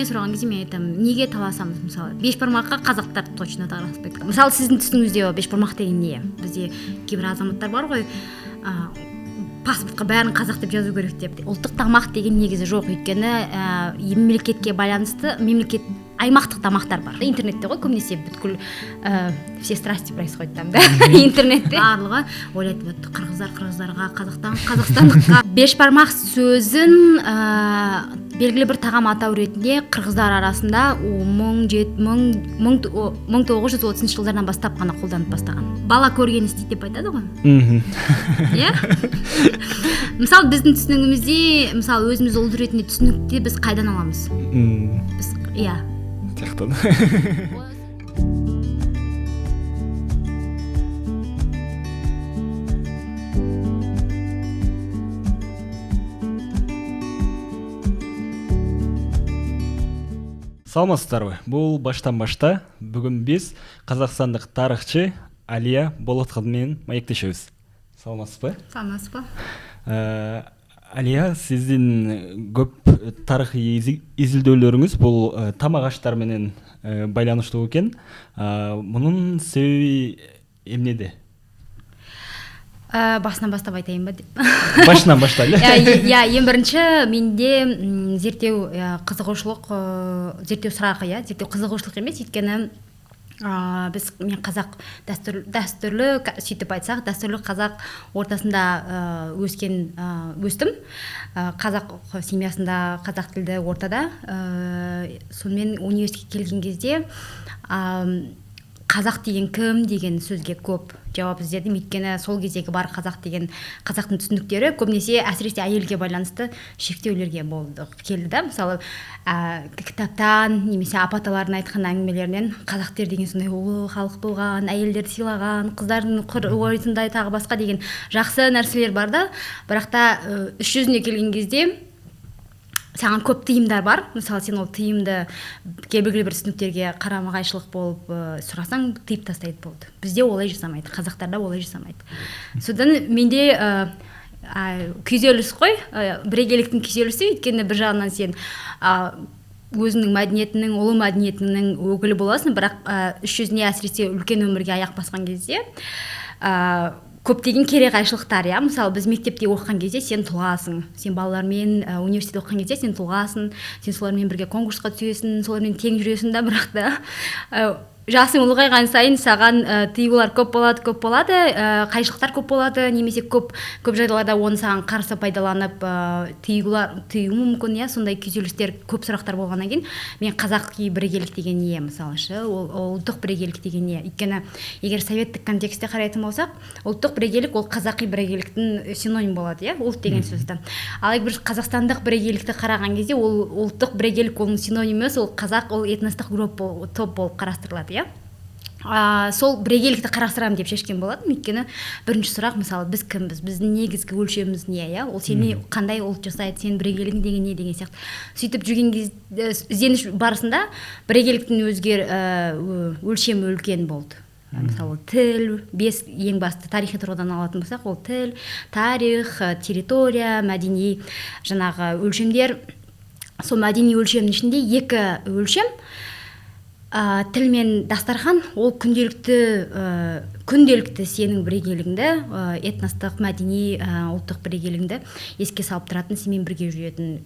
менен сураган кезде мен айтам, неге таласамыз? Мысалы, бешбармакка казактар точно таласпайт. Мысалы, сиздин түсүнүгүздө бешбармак деген не? Бизде кейбір азаматтар бар ғой, паспортқа бәрін қазақ деп жазу керек деп. Ұлттық тамақ деген негізі жоқ, өйткені мемлекетке байланысты аймақтық тамақтар бар. Интернетте ғой көбінесе бүткіл все страсти происходит там, да? Интернетте барлығы ойлайды, вот қырғыздарға, қазақстандыққа. Бешбармақ сөзін белгілі бір тағам атау ретінде қырғыздар арасында 1930 жылдардан бастап қана қолданып бастаған. Бала көрген істейді деп айтады ғой. Иә? Мысалы, біздің түсінігімізде, мысалы, өзіміз ұлт ретінде түсінікте біз қайдан аламыз? Біз, иә. Тияқтан. Саламатсыздар ғой. Бұл баштан-башта бүгін біз қазақстандық тарихшы Алия Болотқызымен маектешебіз. Саламатсыз ба? Саламатсыз ба? Алия, сіздің көп тарихи изилдөөлөрүңүз бұл тамак аштар менен байланыштуу экен. Мунун себеби эмнеде? Басынан бастап айтайын ба деп. Башынан баштайлы. Иә, ең бірінші менде зерттеу сұрағы, зерттеу қызығушылық емес, өйткені мен қазақ дәстүрлі сөйтіп айтсақ, дәстүрлі қазақ ортасында өстім. Қазақ семьясында, қазақ тілді ортада. Сонымен университетке келген кезде қазақ деген кім деген сөзге көп жауап іздедім, өйткені сол кездегі бар қазақ деген қазақтың түсініктері көбінесе әсіресе әйелге байланысты шектеулерге келді да. Мысалы, кітаптан немесе апаталардың айтқан әңгімелерінен қазақтар деген сондай ұлы халық болған, әйелдерді сыйлаған, қыздардың ойындай тағы басқа деген жақсы нәрселер бар да. Бірақ та іс жүзіне келген кезде саған көп тыйымдар бар. Мысалы, сен ол тыйымды белгілі бір түсініктерге қарама-қайшылық болып сұрасаң, тыйып тастайды болды. Бізде олай жасамайды, қазақтарда олай жасамайды. Содан менде күйзеліс қой, бірегейліктің күйзелісі, өйткені бір жағынан сен өзіңнің мәдениетінің, ұлы мәдениетінің өкілі боласың, бірақ іс жүзіне әсіресе үлкен өмірге аяқ басқан кезде көптеген керек қайшылықтар, иә. Мысалы, біз мектепте оқыған кезде сен тұлғасың. Сен балалармен университетте оқыған кезде сен тұлғасың. Сен солармен бірге конкурсқа түсесің, солармен тең жүресің да, бірақ та жасың ұлғайған сайын саған тыйулар көп болады, қайшылықтар көп болады, немесе көп жағдайларда оны саған қарсы пайдаланып тыюы мүмкін, иә. Сондай күйзелістер, көп сұрақтар болғаннан кейін мен қазақи бірегейлік деген не, мысалы, ол ұлттық бірегейлік деген не? Өйткені егер советтік контекстте қарайтын болсақ, ұлттық бірегейлік ол қазақи бірегейліктің синоним болады, иә, ұлт деген сөзді. Ал егер қазақстандық бірегейлікті қараған кезде ол ұлттық бірегейлік оның синонимі емес, ол қазақ, ол этностық топ болып қарастырылады, иә. Сол бірегейлікті қарастырамын деп шешкен болатын. Өйткені бірінші сұрақ, мысалы, біз кімбіз, біздің негізгі өлшеміміз не, иә? Ол сені қандай ұлт жасайды, сен бірегейлігің деген не деген сияқты. Сөйтіп жүрген кезде ізденіш барысында бірегейліктің өлшемі үлкен болды. Мысалы, тіл, 5 ең басты тарихи тұрғыдан алатын болсақ, ол тіл, тарих, территория, мәдени жаңағы өлшемдер. Сол мәдени өлшемнің ішінде 2 өлшем, тіл мен дастархан, ол күнделікті сенің бірегейлігіңді, этностық, мәдени, ұлттық бірегейлігіңді еске салып тұратын, сенімен бірге жүретін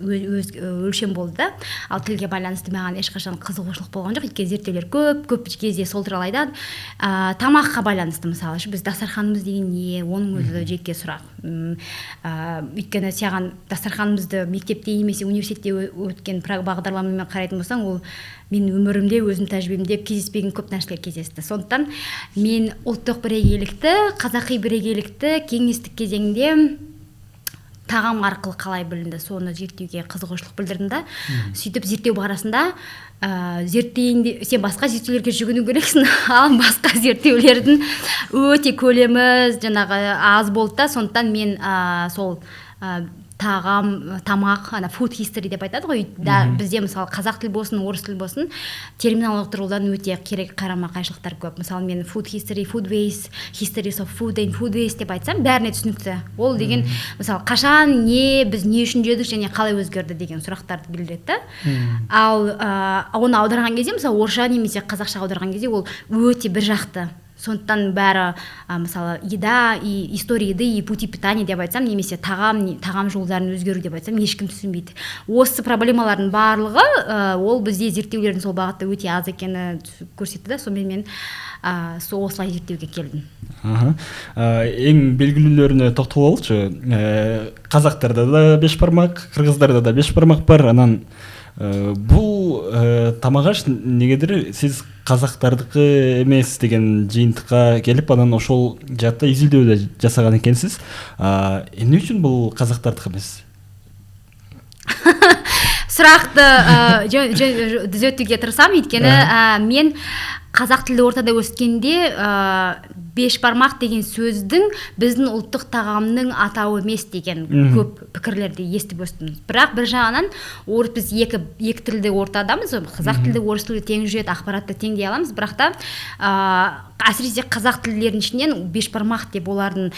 өлшем болды да. Ал тілге байланысты маған ешқашан қызығушылық болған жоқ, өйткені зерттеулер көп кезде сол туралы айтады. Тамаққа байланысты, мысалы, біз дастарханымыз деген не, оның өзі жеке сұрақ. Өйткені саған дастарханымызды мектепте немесе университетте өткен бағдарламамен қарайтын болсаң, ол мен өмірімде, өзім тәжірибемде кездеспеген көп нәрселер кездесті. Сондықтан мен ұлттық бірегейлікті, қазақи бірегейлікті кеңестік кезеңде тағам арқылы қалай білінді, соны зерттеуге қызығушылық білдірдім да. Сөйтіп зерттеу барысында сен басқа зерттеулерге жүгіну керексің, ал басқа зерттеулердің өте көлемі жаңағы аз болды да. Сондықтан мен сол тағам, тамақ, ана food history деп айтады ғой. Бізде мысалы қазақ тілі болсын, орыс тілі болсын, терминологиялық тұрғыдан өте қарама-қайшылықтар көп. Мысалы мен food history, food waste, histories of food and food waste деп айтсам, бәріне түсінікті. Ол деген мысалы қашан, біз не үшін жедік және қалай өзгерді деген сұрақтарды білдіреді. Ал оны аударған кезде, мысалы орысша немесе қазақша аударған кезде ол өте бір жақты. Сондықтан бәрі мысалы еда, история еды и пути питания деп айтсам, немесе тағам жолдарын өзгеру деп айтсам, ешкім түсінбейді. Осы проблемалардың барлығы ол бізде зерттеулердің сол бағытта өте аз екені көрсетті. Сонымен мен осылай зерттеуге келдім. Ең белгілілеріне тоқталып алайықшы. Қазақтарда да 5 бармақ, қырғыздарда да 5 бармақ бар. Анан бұл тамағаш негедір сіз қазақтардықы емес деген жиынтыққа келіп, анан ошол жатта изилдөө жасаған екенсіз. Эмне үчүн бұл қазақтардық емес? Сұрақты түзетуге тырысамын, өйткені мен қазақ тілді ортада өскенде 5 бармақ деген сөздің біздің ұлттық тағамның атауы емес деген көп пікірлерді естіп өстім. Бірақ бір жағынан біз екі тілді ортадамыз, қазақ тілді, орыс тілді тең жүреді, ақпаратты тең дей аламыз. Бірақ та әсіресе қазақ тілдерінің ішінен 5 бармақ деп олардың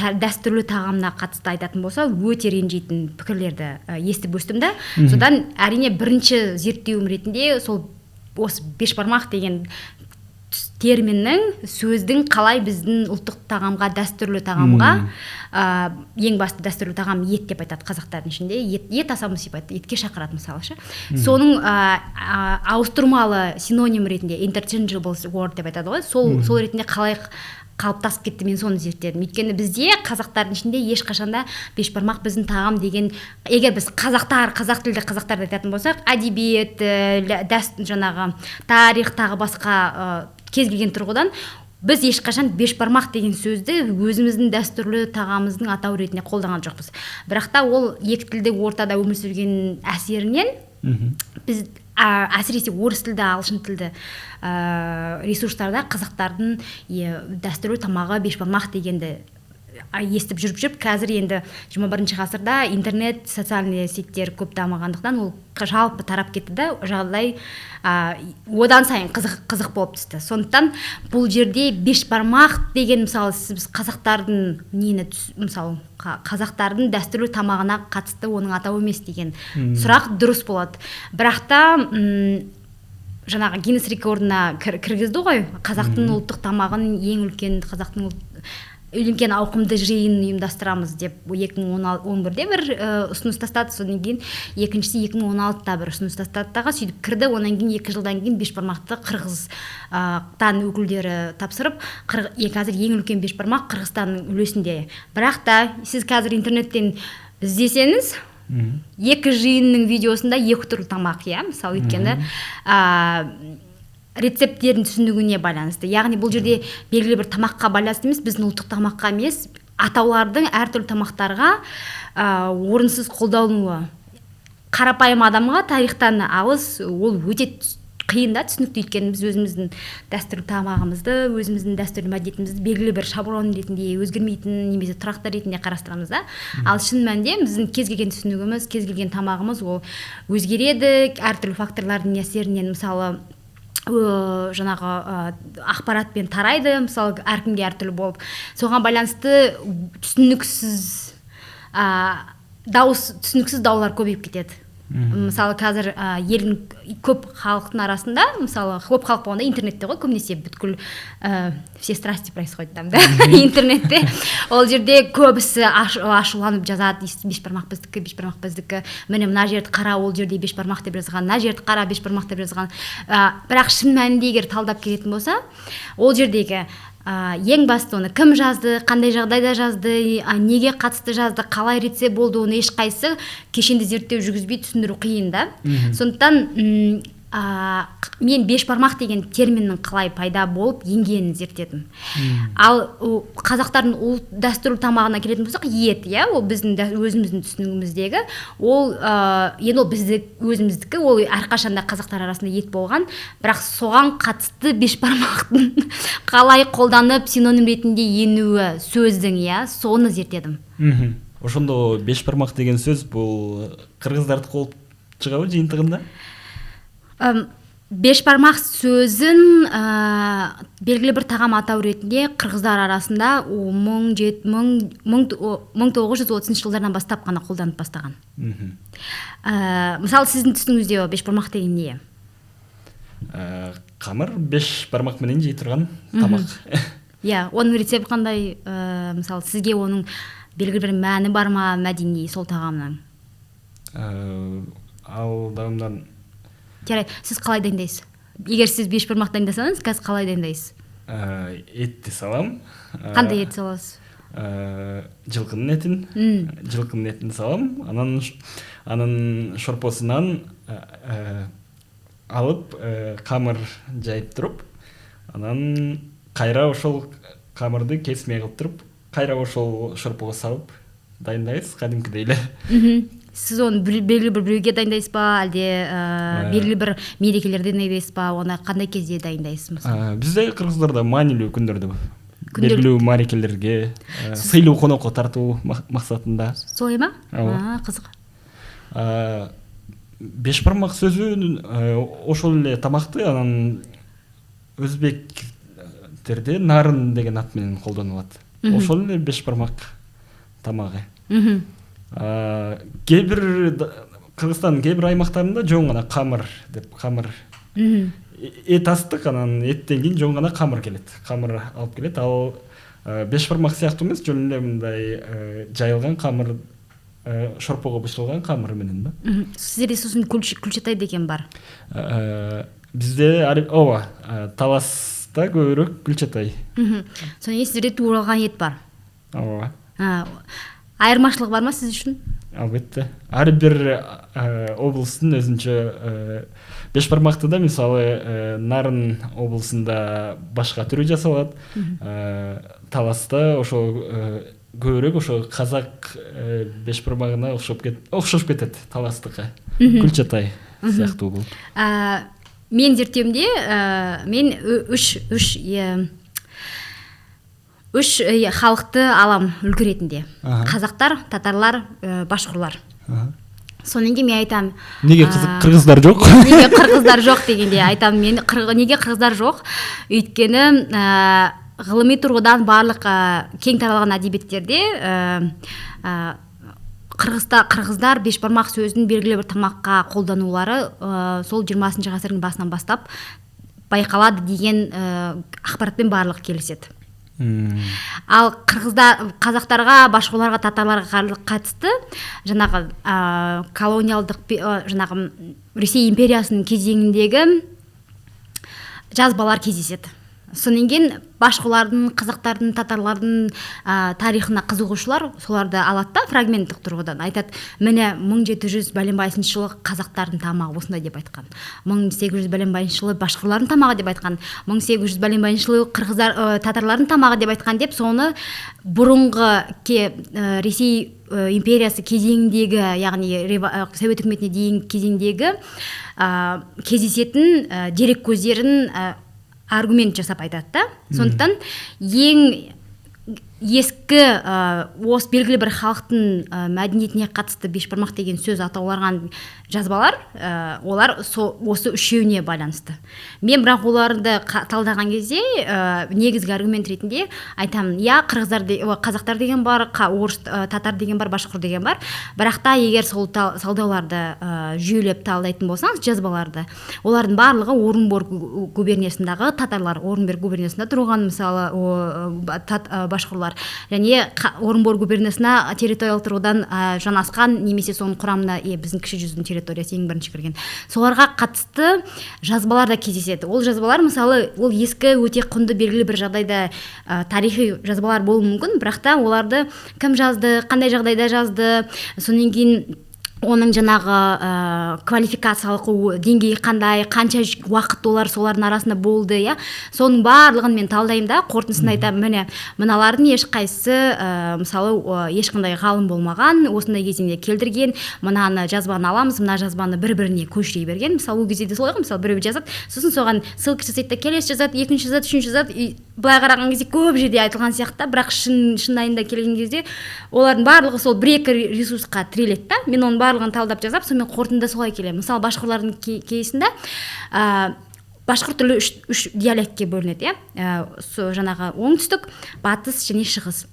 дәстүрлі тағамына қатысты айтатын болса, өте ренжитін пікірлерді естіп өстім да. Содан әрине бірінші зерттеуім ретінде сол осы 5 бармақ деген терминнің, сөздің қалай біздің ұлттық тағамға, дәстүрлі тағамға, ең басты дәстүрлі тағам ет деп айтады қазақтардың ішінде. Ет аса сипатты, етке шақырады мысалшы. Соның ауыстырмалы синоним ретінде interchangeable word деп айтады ғой. Сол ретінде қалай қалыптасып кетті, мен соны зерттедім. Өйткені бізде қазақтардың ішінде ешқашанда 5 бармақ біздің тағам деген, егер біз қазақ тілді қазақтарды айтатын болсақ, әдебиет, жаңағы тарих, тағы басқа кез келген тұрғыдан біз ешқашан 5 бармақ деген сөзді өзіміздің дәстүрлі тағамымыздың атау ретінде қолданған жоқпыз. Бірақ та ол екі тілді ортада өмір сүрген әсерінен біз әсіресе орыс тілді, ағылшын тілді ресурстарда қазақтардың дәстүрлі тамағы 5 бармақ дегенді естіп жүріп, қазір енді 21 ғасырда интернет, социальный сеттер көп дамығандықтан ол жалпы тарап кетті да, жағдай одан сайын қызық болып түсті. Сондықтан бұл жерде 5 бармақ деген, мысалы, біз қазақтардың мысалы, қазақтардың дәстүрлі тамағына қатысты оның атауы емес деген сұрақ дұрыс болады. Бірақ та жаңағы Гиннес рекордына кіргізді ғой, қазақтың ұлттық тамағын ең үлкен қазақтың үлкен ауқымды жиын ұйымдастырамыз деп 2011-де бір ұсыныс тастады, содан кейін екіншісі 2016-та бір ұсыныс тастады, сөйтіп кірді. Онан кейін 2 жылдан кейін 5 бармақты Қырғызстан өкілдері тапсырып, қазір ең үлкен 5 бармақ Қырғызстанның үлесінде. Бірақ та сіз қазір интернеттен іздесеңіз, 2 жиынның видеосында 2 түрлі тамақ, мысалы, өйткені рецепттердің түсінігіне байланысты. Яғни бұл жерде белгілі бір тамаққа байланысты емес, біздің ұлттық тамаққа емес, атаулардың әртүрлі тамақтарға орынсыз қолдануы. Қарапайым адамға тарихтан алыс, ол өте қиын да түсінікті, өйткені біз өзіміздің дәстүрлі тамағымызды, өзіміздің дәстүрлі мәдениетімізді белгілі бір шаблон ретінде өзгермейтін немесе тұрақты ретінде қарастырамыз да. Ал шын мәнінде біздің кез келген түсінігіміз, кез келген тамағымыз ол өзгереді, әртүрлі факторлардың әсерінен, мысалы, жаңағы ақпаратпен тарайды, мысалы, әркімге әртүрлі болып, соған байланысты түсініксіз даулар көбейіп кетеді. Мысалы, қазір елдің көп халықтың арасында, мысалы, көп халық болғанда интернетте ғой, көбінесе бүткіл все страсти происходит там, да, интернетте. Ол жерде көбісі ашуланып жазады, 5 бармақ біздікі, 5 бармақ біздікі, міне мына жерді қара, ол жерде 5 бармақ деп жазған, мына жерді қара, 5 бармақ деп жазған. Бірақ шын мәнінде егер талдап келетін болса, ол жердегі ең басты оны кім жазды, қандай жағдайда жазды, неге қатысты жазды, қалай рецепт болды, оны ешқайсы кешенді зерттеу жүргізбей түсіндіру қиын да. Сондықтан мен 5 бармақ деген терминнің қалай пайда болып енгенін зерттедім. Ал қазақтардың дәстүрлі тамағына келетін болсақ, ет, ол біздің өзіміздің түсінігіміздегі, ол енді ол өзіміздікі, ол әрқашанда қазақтар арасында ет болған, бірақ соған қатысты 5 бармақтың қалай қолданып синоним ретінде енуі сөздің, соны зерттедім. ошондо беш бармак деген сөз бул кыргыздардыкы болуп чыгабы жыйынтыгында? Беш бармак сөзүн белгилүү бир тагам атау ретинде кыргыздар арасында 1930 жылдардан баштап гана колдонуп баштаган. Мисалы сиздин түсүнүгүздө беш бармак деген эмне? Камыр беш бармак менен жей турган тамак. Онун рецепти кандай? Мисалы сизге онун белгилүү бир маани бармы мәдений сол тагамдын? Ал дагымдан жарайт, сиз калай дайындайсыз? Эгер сиз беш бармак дайындасаңыз, казыр калай дайындайсыз? Этти салам. Кандай эт саласыз? Жылкынын этин салам. Анын шорпосунан алып камыр жайып туруп, анан кайра ошол камырды кесмей кылып туруп, кайра ошол шорпого салып дайындайбыз кадимкидей эле. Сиз оны белгилүү бир бирөөгө дайындайсызбы, алде белгилүү бир мерекелерде дайындайсызбы, оны кандай кезде дайындайсыз? Бизде кыргыздарда маанилүү күндөрдө белгилүү мерекелерге, сыйлуу конокко тартуу максатында. Солай ма? Кызык. Беш бармак сөзүн ошол эле тамакты анан өзбектерде нарын деген ат менен колдонулат. Ошол эле беш бармак тамагы. Кээ бир Кыргызстандын кээ бир аймактарында жөн гана камыр деп, камыр эт астык, анан эттен кийин жөн гана камыр келет. Камыр алып келет. Ал беш бармак сыяктуу эмес, жөн эле мындай жайылган камыр, шорпого бышырылган камыр менен да. Сизде сосын күлчатай деген бар. Бизде ооба, Таласта көбүрөөк күлчатай. Сонун сизде тууралган эт бар. Ооба. Айырмачылык бармы сиз үчүн? Албетте. Ар бир облустун өзүнчө беш бармакты да, мисалы, Нарын облусунда башка түрү жасалат. Таласта ошо көбүрөөк ошо казак беш бармагына окшош кетет Таластыкы. Күлчатай сыяктуу болуп. Менин зерттөөмдө мен үч халыкты алам үлгү ретинде. Казактар, татарлар, башкурлар. Сонун кийин мен айтам, неге кыргыздар жок? Неге кыргыздар жок дегенде айтам, мен неге кыргыздар жок? Өйткөнү гылымый тургудан барлык кең таралган адебиеттерде кыргыздар беш бармак сөзүн белгилүү бир тамакка колдонулары сол 20 гасырдын башынан баштап байкалады деген акбаратпен барлык келишет. Ал казактарга, башкаларга, татарларга катысты жанагы колониалдык жанагы Ресей империясынын кезеңиндеги жазбалар кездесет. Сонун кийин башкалардын, казактардын, татарлардын тарыхына кызыгуучулар соларды алат да фрагменттик тургудан. Айтат, міне 1700 бәленбайсынчы жылы казактардын тамагы осундай деп айткан. 1800 бәленбайсынчы жылы башкырлардын тамагы деп айткан. 1800 бәленбайсынчы жылы татарлардын тамагы деп айткан деп, соны бурунга Ресей империясы кезеңиндеги, ягни Совет өкмөтүнө дейин кезеңдеги кездесетін дерек көздерин аргумент жасап айтат да. Сондықтан ең ескі осы белгілі бір халықтың мәдениетіне қатысты беш бармақ деген сөз атауларған жазбалар, олар осы үшеуіне байланысты. Мен бірақ оларды талдаған кезде негізгі аргумент ретінде айтамын, қазақтар деген бар, орыс, татар деген бар, башқұр деген бар. Бірақ та егер сол талдауларды жүйелеп талдайтын болсаңыз жазбаларды, олардың барлығы Орынбор губерниясындағы татарлар, Орынбор губерниясында тұрған мысалы башқұрлар, және Орынбор губерниясына территориялық тұрғыдан жанасқан немесе соның құрамына біздің кіші жүздің территориясы ең бірінші кірген. Соларға қатысты жазбалар да кездеседі. Ол жазбалар мысалы ол ескі өте құнды белгілі бір жағдайда тарихи жазбалар болуы мүмкін, бірақ та оларды кім жазды, қандай жағдайда жазды, сонан кейін оның жаңағы квалификациялық деңгейі қандай, қанша уақыт олар солардың арасында болды, иә, соның барлығын мен талдаймын да, қорытындысын айтамын, міне мыналардың ешқайсысы мысалы ешқандай ғалым болмаған, осындай кезеңде келтірген, мынаны жазбаны аламыз, мына жазбаны бір-біріне көшіре берген. Мысалы ол кезде де солай ғой, мысалы біреу жазады, сосын соған ссылка жасайды да, келесі жазады, екінші жазады, үшінші жазады, былай қараған кезде көп жерде айтылған сияқты, бірақ шынайында келген кезде олардың барлығы сол бір-екі ресурсқа тіреледі да. Мен оның барлығын талдап жазап, сонымен қорытындыда солай келемін. Мысалы башқұрттардың кейсінде башқұрт тілі үш диалектке бөлінеді, иә, жаңағы оңтүстік, батыс және шығыс.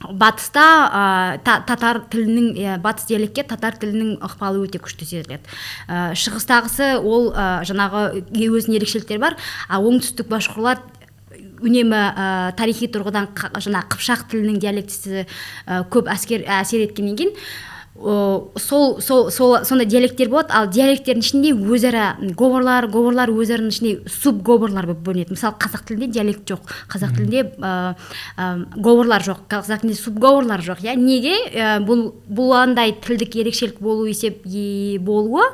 Батыста татар тілінің, батыс диалектке татар тілінің ықпалы өте күшті сезіледі. Шығыстағысы ол жаңағы өзінің ерекшеліктері бар, оңтүстік башқұрлар үнемі тарихи тұрғыдан жаңа қыпшақ тілінің диалектісі көп әсер еткеннен кейін сондай диалекттер болады, ал диалекттердің ішінде өзара говорлар өзарының ішінде субговорлар болып бөлінеді. Мысалы қазақ тілінде диалект жоқ, қазақ тілінде говорлар жоқ, қазақ тілінде субговорлар жоқ, иә. Неге? Бұл андай тілдік ерекшелік болуы,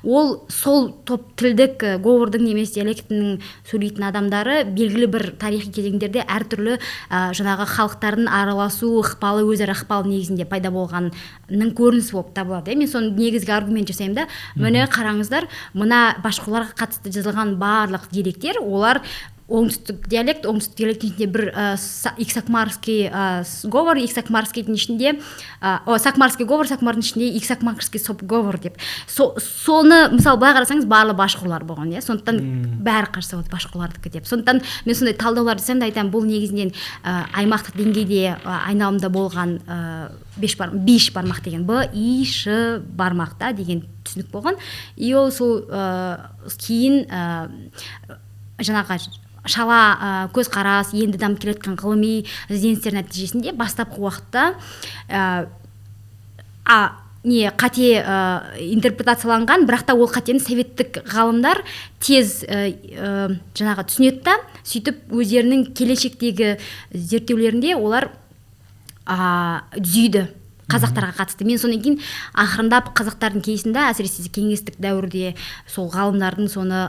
ол сол топ тілдік говордың немесе диалектінің сөйлейтін адамдары белгілі бір тарихи кезеңдерде әртүрлі жаңағы халықтардың араласу ықпалы, өзара ықпалы негізінде пайда болғанның көрініс болып табылады. Мен соны негізгі аргумент жасаймын да, міне қараңыздар, мына башқұрттарға қатысты жазылған барлық деректер, олар оңтүстік диалектінде бір иксакмарский говор, иксакмарскийдің ішінде сакмарский говор, сакмардың ішінде иксакмарский субговор деп. Соны мысалы былай қарасаңыз барлы башқұрлар болған, иә. Сондықтан бәрі қарсы болады башқұрлардікі деп. Сондықтан мен сондай талдаулар жасаймын да, айтамын, бұл негізінен аймақтық деңгейде айналымда болған беш бармақ деген Ш бармақта деген түсінік болған. И ол сол кейін жаңағы шала көзқарас, енді дамып келе жатқан ғылыми ізденістер нәтижесінде бастапқы уақытта қате интерпретацияланған, бірақ та ол қатені советтік ғалымдар тез жаңағы түсінеді да, сөйтіп өздерінің келешектегі зерттеулерінде олар түзейді қазақтарға қатысты. Мен содан кейін ақырындап қазақтардың кейсінде, әсіресе кеңестік дәуірде сол ғалымдардың соны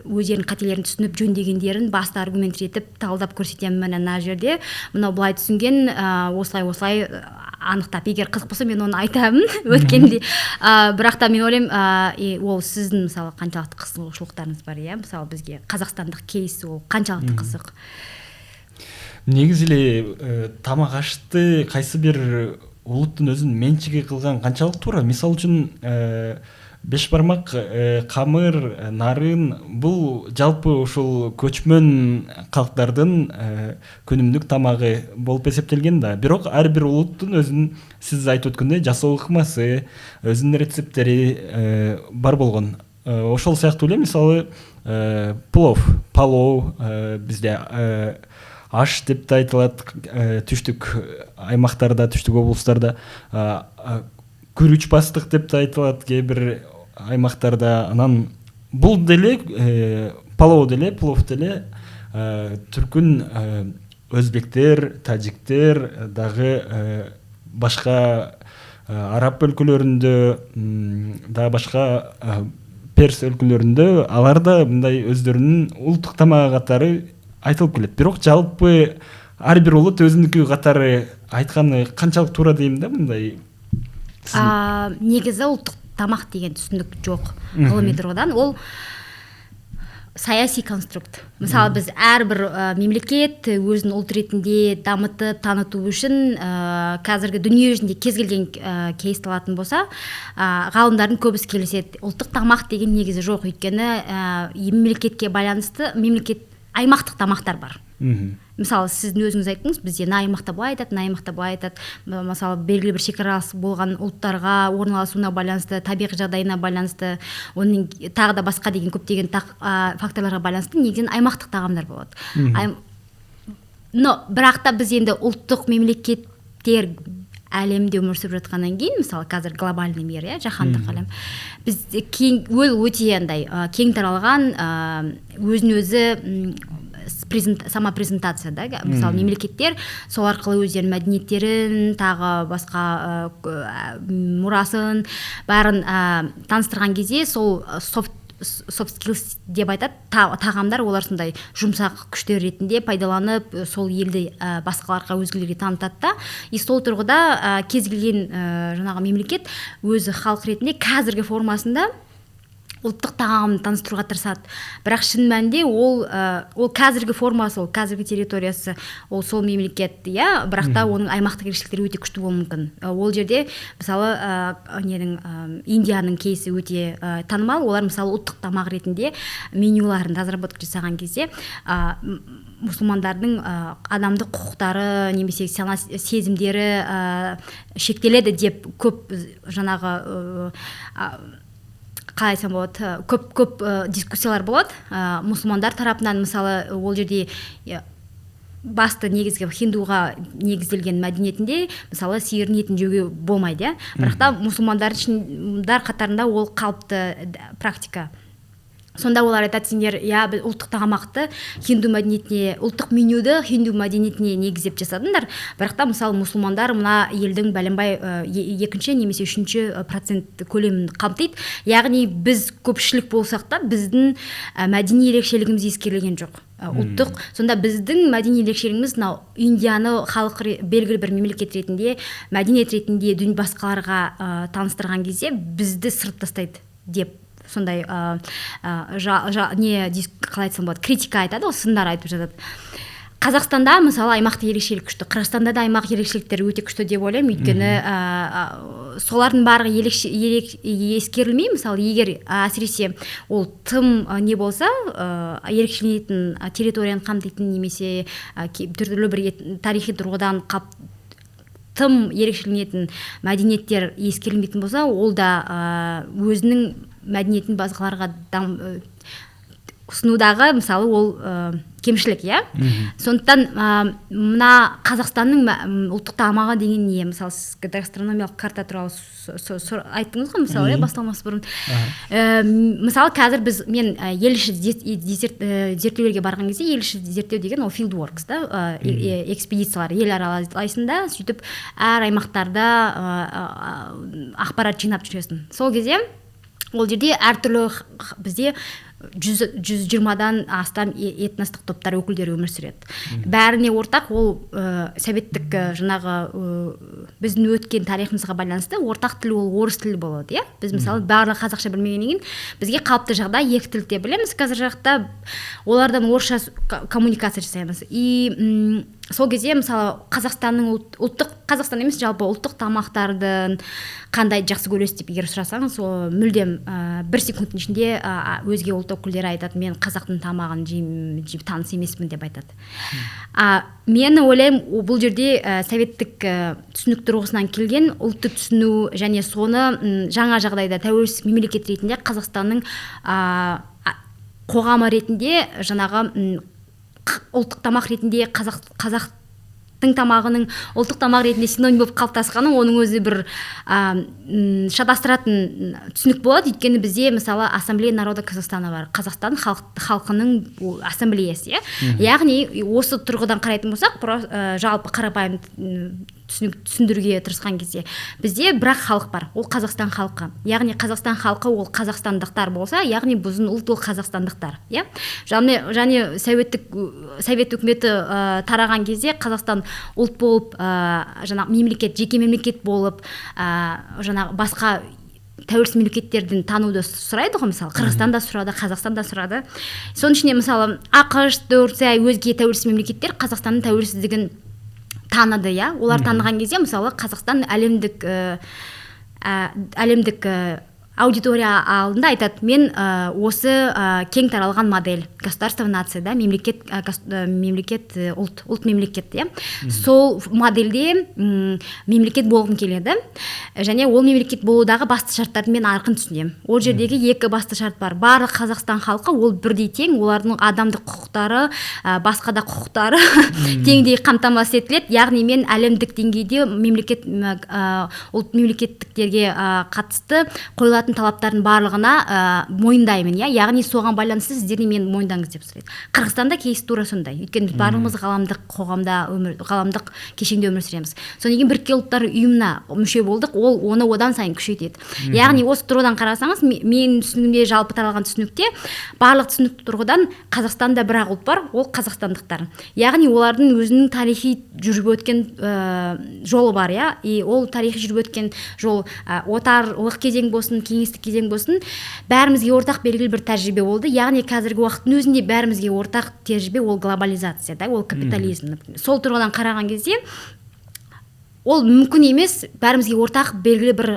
өздерінің қателерін түсініп жөндегендерін басты аргумент етіп талдап көрсетемін. Мына жерде мынау былай түсінген, осылай анықтап, егер қызық болса мен оны айтамын өткенде. Бірақ та мен ойлаймын, ол сіздің мысалы қаншалықты қызығушылықтарыңыз бар, иә, мысалы бізге қазақстандық кейс ол қаншалықты қызық. Негізіле тамақ ашты қайсы бір ұлттың өзін меншіге қылған қаншалық тура. Мисал үшін бешбармақ, қамыр, нарын бұл жалпы ушул көчмөн халықтардың күнүмдүк тамағы болып есептелген да. Бирок ар бир улуттун өзүнүн, сиз айтып өткөндөй, жасоо ыкмасы, өзүнүн рецепттери бар болгон. Ошол сыяктуу эле мисалы плов, палоо бизде аш деп те айтылат, түштүк аймактарда, түштүк облустарда күрүч бастык деп те айтылат кээ бир аймактарда. Анан бул деле палоо деле, плов деле түркүн өзбектер, тажиктер дагы башка араб өлкөлөрүндө да башка перс өлкөлөрүндө аларда мындай өздөрүнүн улуттук тамагы катары айтылып келет. Бирок жалпы ар бир улут өзүнүкү катары айтканы канчалык туура дейм да мындай. Негизи улуттук тамак деген түсүнүк жок ғылыми тұрғыдан. Ол саяси конструкт. Мысалы біз әрбір мемлекет өзінің ұлт ретінде дамытып, таныту үшін қазіргі дүние жүзінде кез келген кейс алатын болса, ғалымдардың көбісі келіседі. Ұлттық тамақ деген негізі жоқ, өйткені мемлекетке байланысты аймақтық тамақтар бар. Мысалы сіздің өзіңіз айттыңыз, бізде мына аймақта былай айтады, мына аймақта былай айтады. Мысалы белгілі бір шекарасы болған ұлттарға орналасуына байланысты, табиғи жағдайына байланысты, оның тағы да басқа деген көптеген факторларға байланысты негізінен аймақтық тағамдар болады. Но бірақ та біз енді ұлттық мемлекеттер әлемде өмір сүріп жатқаннан кейін, мысалы қазір глобальный мир, жаһандық әлем, біз өте кең таралған, өзін өзі сама презентация, да, мысалы мемлекеттер сол арқылы өздерінің мәдениеттерін, тағы басқа мұрасын бәрін таныстырған кезде сол soft skills деп айтады, тағамдар олар сондай жұмсақ күштер ретінде пайдаланып сол елді басқаларға, өзгелерге танытады да. И сол тұрғыда кез келген жаңағы мемлекет өзі халық ретінде қазіргі формасында ұлттық тағамын таныстыруға тырысады. Бірақ шын мәнінде ол қазіргі формасы, ол қазіргі территориясы, ол сол мемлекет, иә, бірақ та оның аймақтық ерекшеліктері өте күшті болуы мүмкін. Ол жерде мысалы Индияның кейсі өте танымал. Олар мысалы ұлттық тамақ ретінде менюларын разработка жасаған кезде мұсылмандардың адамдық құқықтары немесе сезімдері шектеледі деп көп жаңағы қалай айтсам болады, көп дискуссиялар болады мұсылмандар тарапынан. Мысалы ол жерде басты негізгі хиндуға негізделген мәдениетінде мысалы сиыр етін жеуге болмайды, бірақ та мұсылмандар қатарында ол қалыпты практика. Сонда олар айтады, сендер біз ұлттық тағамақты хинду мәдениетіне, ұлттық менюді хинду мәдениетіне негіздеп жасадыңдар, бірақ та мысалы мұсылмандар мына елдің бәленбай 2-ші немесе 3-ші процент көлемін қамтиды. Яғни біз көпшілік болсақ та біздің мәдени ерекшелігіміз ескерілген жоқ. Ұлттық, сонда біздің мәдени ерекшелігіміз Индияны халық белгілі бір мемлекет ретінде, мәдениет ретінде басқаларға таныстырған кезде бізді сырт тастайды деп сондай қалай айтсам болады, критика айтады, сындар айтып жатады. Қазақстанда мысалы аймақты ерекшелік күшті, Қырғызстанда да аймақ ерекшеліктері өте күшті деп ойлаймын, өйткені солардың барлығы ескерілмей, мысалы егер әсіресе ол тым не болса, ерекшеленетін территорияны қамтитын немесе түрлі бір тарихи тұрғыдан тым ерекшеленетін мәдениеттер ескерілмейтін болса, ол да өзінің мәдениетін басқаларға ұсынудағы мысалы ол кемшілік, иә. Сондықтан мына Қазақстанның ұлттық тамағы деген не? Мысалы сіз гастрономиялық карта туралы айттыңыз ғой, мысалы, басталмас бұрын. Мысалы қазір мен ел іші зерттеулерге барған кезде, ел іші зерттеу деген ол field works, да, экспедициялар ел аралайсында, сөйтіп әр аймақтарда ақпарат жинап жүресің. Сол кезде ол жерде әртүрлі бізде 120-дан астам этностық топтар өкілдері өмір сүреді. Бәріне ортақ ол советтік жаңағы біздің өткен тарихымызға байланысты ортақ тіл ол орыс тілі болады, иә? Біз мысалы барлығы қазақша білмегеннен кейін бізге қалыпты жағдай екі тілде білеміз. Қазір жақта олардан орысша коммуникация жасаймыз. И сол кезде мысалы Қазақстанның Қазақстан емес, жалпы ұлттық тамақтардың қандай жақсы көресіз деп егер сұрасаңыз, мүлдем 1 секундтың ішінде өзге ұлт өкілдері айтады, мен қазақтың тамағын жеп таныс емеспін деп айтады. Мен ойлаймын, бұл жерде советтік түсінік тұрғысынан келген ұлтты түсіну және соны жаңа жағдайда тәуелсіз мемлекет ретінде Қазақстанның қоғамы ретінде жаңағы ұлттық тамақ ретінде қазақтың тамағының ұлттық тамақ ретінде синоним болып қалыптасқаны оның өзі бір шатастыратын түсінік болады. Өйткені бізде мысалы Ассамблея народа Казахстана бар, Қазақстан халқының ассамблеясы, яғни осы тұрғыдан қарайтын болсақ, жалпы қарапайым түсіндіруге тырысқан кезде бізде бірақ халық бар, ол Қазақстан халқы. Яғни Қазақстан халқы ол қазақстандықтар болса, яғни біздің ұлт ол қазақстандықтар, иә? Және совет үкіметі тараған кезде Қазақстан ұлт болып, мемлекет, жеке мемлекет болып, басқа тәуелсіз мемлекеттерден тануды сұрайды ғой, мысалы Қырғызстан да сұрады, Қазақстан да сұрады. Соның ішінде мысалы ақш, Турция, өзге тәуелсіз мемлекеттер Қазақстанның тәуелсіздігін таныды, иә. Олар таныған кезде мысалы Қазақстан әлемдік аудитория алдында айтады, мен осы кең таралған модель, государство нация, да, мемлекет, ұлт мемлекет, иә. Сол модельде мемлекет болғым келеді, және ол мемлекет болудағы басты шарттарды мен арқын түсінемін. Ол жердегі екі басты шарт бар. Барлық Қазақстан халқы ол бірдей тең, олардың адамдық құқықтары, басқа да құқықтары теңдей қамтамасыз етіледі. Яғни мен әлемдік деңгейде ұлт мемлекеттіктерге қатысты қойылатын қойылатын талаптардың барлығына мойындаймын, иә, яғни соған байланысты сіздер де мені мойындаңыз деп сұрайды. Қырғызстанда кейс тура сондай, өйткені біз барлығымыз ғаламдық қоғамда ғаламдық кешенде өмір сүреміз. Содан кейін біріккен ұлттар ұйымына мүше болдық, ол оны одан сайын күшейтеді. Яғни осы тұрғыдан қарасаңыз, мен түсінігімде жалпы таралған түсінікте барлық түсінік тұрғыдан Қазақстанда бір ақ ұлт бар, ол қазақстандықтар. Яғни олардың өзінің тарихи жүріп өткен жолы бар, иә, и ол тарихи жүріп өткен жол отарлық кезең болсын, кеңестік кезең болсын, бәрімізге ортақ белгілі бір тәжірибе болды. Яғни қазіргі уақыттың өзінде бәрімізге ортақ тәжірибе ол глобализация, да, ол капитализм. Сол тұрғыдан қараған кезде ол мүмкін емес бәрімізге ортақ белгілі бір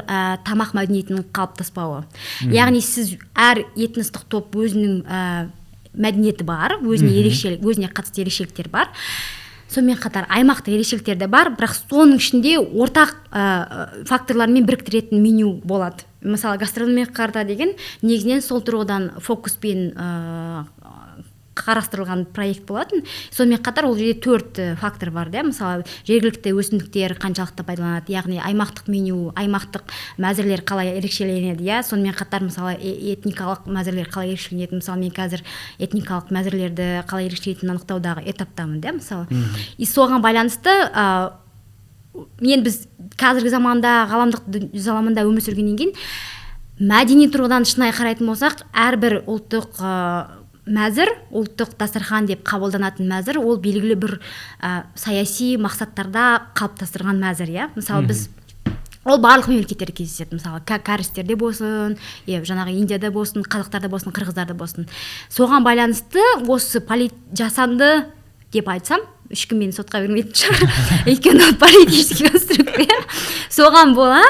тамақ мәдениетінің қалыптаспауы. Яғни сіз әр этностық топ өзінің мәдениеті бар, өзіне қатысты ерекшеліктер бар. Сонымен қатар аймақтық ерекшеліктер де бар, бірақ соның ішінде ортақ факторлармен біріктіретін меню болады. Мысалы, гастрономия карта деген негізінен сол тұрғыдан фокуспен қарастырылған проект болатын. Сонымен қатар ол жерде 4 фактор бар, да. Мысалы, жергілікті өсімдіктер қаншалықты пайдаланады, яғни аймақтық меню, аймақтық мәзірлер қалай ерекшеленеді, иә. Сонымен қатар мысалы этникалық мәзірлер қалай ерекшеленеді. Мысалы, мен қазір этникалық мәзірлерді қалай ерекшелейтінін анықтаудағы этаптамын, да, мысалы. И соған байланысты біз қазіргі заманда ғаламдық заманда өмір сүргеннен кейін мәдени тұрғыдан шынайы қарайтын болсақ, әрбір ұлттық мәзір, ұлттық дастархан деп қабылданатын мәзір, ол белгілі бір саяси мақсаттарда қалыптастырған мәзір, иә. Мысалы, біз ол барлық мемлекеттерде кездеседі. Мысалы, кәрістерде болсын, жаңағы Индияда болсын, қазақтарда болсын, қырғыздарда болсын. Соған байланысты осы жасанды деп айтсам, ешкім мені сотқа бермейтін шығар. Өйткені политический конструкция. Соған бола